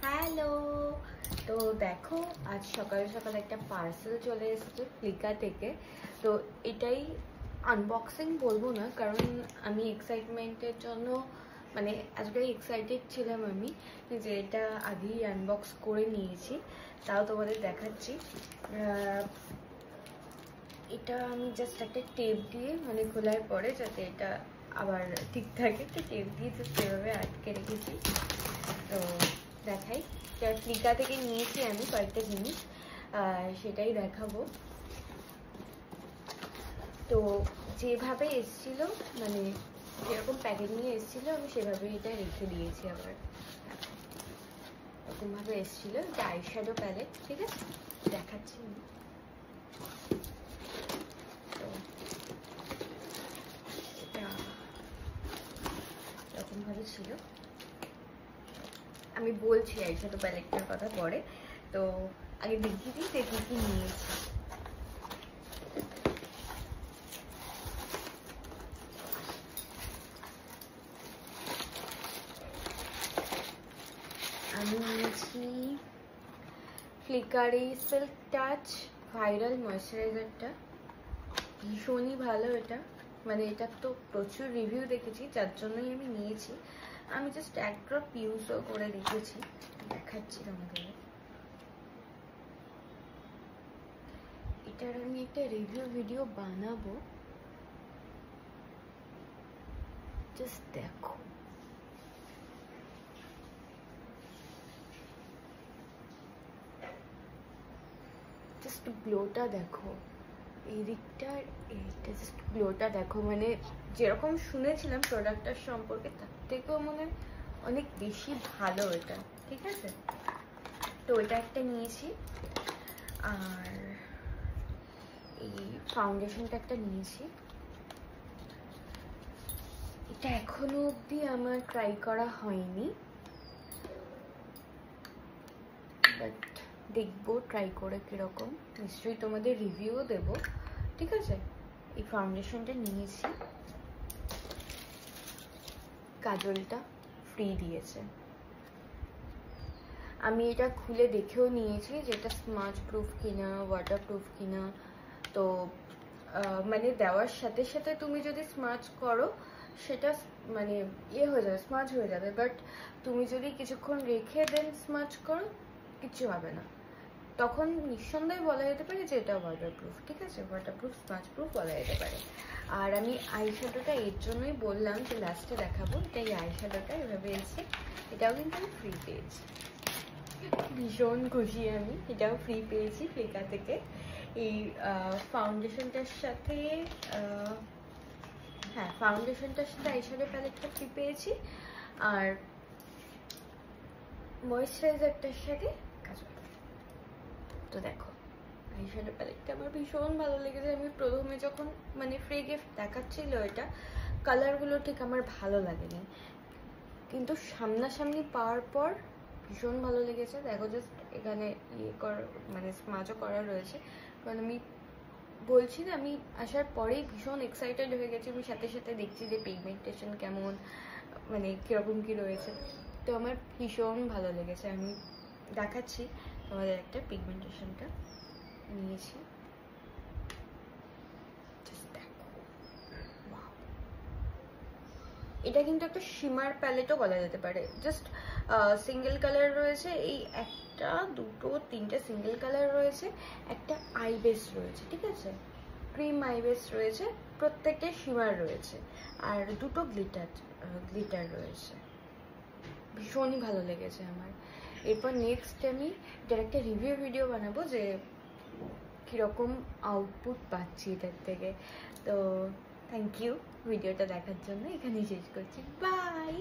Hello. তো দেখো, আজ সকালে সকালে একটা পার্সেল চলে এসেছে ফ্লিকা থেকে। তো এটাই আনবক্সিং বলবো না, কারণ আমি এক্সাইটমেন্টের জন্য মানে আজকে এক্সাইটেড ছিলাম আমি যে এটা আগেই আনবক্স করে নিয়েছি। তাও তোমাদের দেখাচ্ছি। এটা আমি জাস্ট একটা টেপ দিয়ে মানে খোলার পরে যাতে এটা আবার ঠিক থাকে একটা টেপ দিয়ে জাস্ট এভাবে আটকে রেখেছি। তো দেখাই, ফ্লিকা থেকে নিয়েছি আমি কয়েকটা জিনিস, সেটাই দেখাবো। তো যেভাবে এসেছিল মানে যেরকম প্যাকেট নিয়ে এসেছিল আমি সেভাবেই এটা রেখে দিয়েছি। আবার এরকমভাবে এসেছিল, এটা আইশ্যাডো প্যালেট, ঠিক আছে দেখাচ্ছি। তো এটা এরকমভাবে ছিল, আমি বলছি আইশ্যাডো প্যালেটটার কথা পরে। তো আগে দেখিয়ে দিই যে কি নিয়েছি। আমি নিয়েছি ফ্লিকার এই সিল্ক টাচ ভাইরাল ময়শ্চারাইজারটা, ভীষণই ভালো এটা। মানে এটা তো প্রচুর রিভিউ দেখেছি, যার জন্যই আমি নিয়েছি। আমি জাস্ট এক ড্রপ ইউজও করে দেখেছি, দেখাচ্ছি তোমাদের। এটার আমি একটা রিভিউ ভিডিও বানাবো, জাস্ট দেখো। জাস্ট গ্লোটা দেখো, এই দিকটার এইটা জাস্ট গ্লোটা দেখো। মানে যেরকম শুনেছিলাম প্রোডাক্টটার সম্পর্কে তার থেকেও মানে অনেক বেশি ভালো এটা, ঠিক আছে। তো এটা একটা নিয়েছি, আর এই ফাউন্ডেশনটা একটা নিয়েছি। এটা এখনো অবধি আমার ট্রাই করা হয়নি, বাট দেখবো ট্রাই করে কিরকম, নিশ্চয়ই তোমাদের রিভিউও দেবো, ঠিক আছে। এই ফাউন্ডেশনটা নিয়েছি, কাজলটা ফ্রি দিয়েছে। আমি এটা খুলে দেখেও নিয়েছি যে এটা স্মাচ প্রুফ কিনা, ওয়াটার প্রুফ কিনা। তো মানে দেওয়ার সাথে সাথে তুমি যদি স্মাচ করো সেটা মানে হয়ে যাবে, স্মাচ হয়ে যাবে, বাট তুমি যদি কিছুক্ষণ রেখে দেন স্মাচ করো কিছু হবে না। তখন নিঃসন্দেহে বলা যেতে পারে যে এটা ওয়াটারপ্রুফ, ঠিক আছে, ওয়াটারপ্রুফ স্মাচ প্রুফ বলা যেতে পারে। আর আমি আইশ্যাডোটা এর জন্যই বললাম যে লাস্টে দেখাবো। এটা এই আইশ্যাডোটা এভাবে এসে, এটাও কিন্তু আমি ফ্রি পেয়েছি, ভীষণ খুশি আমি, এটাও ফ্রি পেয়েছি ফ্লিকা থেকে। এই ফাউন্ডেশনটার সাথে হ্যাঁ, ফাউন্ডেশনটার সাথে আইশ্যাডো প্যালেটটা ফ্রি পেয়েছি, আর ময়েশ্চারাইজারটার সাথে কাজল। তো দেখো, আইশ্যাডো প্যালেটটা আমার ভীষণ ভালো লেগেছে। আমি প্রথমে যখন মানে ফ্রি গিফট দেখাচ্ছিল এটা, কালারগুলো ঠিক আমার ভালো লাগেনি, কিন্তু সামনাসামনি পাওয়ার পর ভীষণ ভালো লেগেছে। দেখো জাস্ট এখানে মানে স্মাচও করা রয়েছে, কারণ আমি বলছি না আমি আসার পরেই ভীষণ এক্সাইটেড হয়ে গেছি। আমি সাথে সাথে দেখছি যে পিগমেন্টেশন কেমন, মানে কীরকম কী রয়েছে। তো আমার ভীষণ ভালো লেগেছে। আমি দেখাচ্ছি তোমাদের একটা পিগমেন্টেশনটা নিয়েছি, এটা কিন্তু একটা শিমার প্যালেটও বলা যেতে পারে। জাস্ট সিঙ্গেল কালার রয়েছে, এই একটা দুটো তিনটে সিঙ্গেল কালার রয়েছে, একটা আই বেস রয়েছে, ঠিক আছে, ক্রিম আই বেস রয়েছে, প্রত্যেকটা শিমার রয়েছে, আর দুটো গ্লিটার রয়েছে। ভীষণই ভালো লেগেছে আমার। এরপর নেক্সট আমি এটার একটা রিভিউ ভিডিও বানাবো যে কীরকম আউটপুট পাচ্ছি এটার থেকে। তো থ্যাংক ইউ ভিডিওটা দেখার জন্য, এখানেই শেষ করছি, বাই।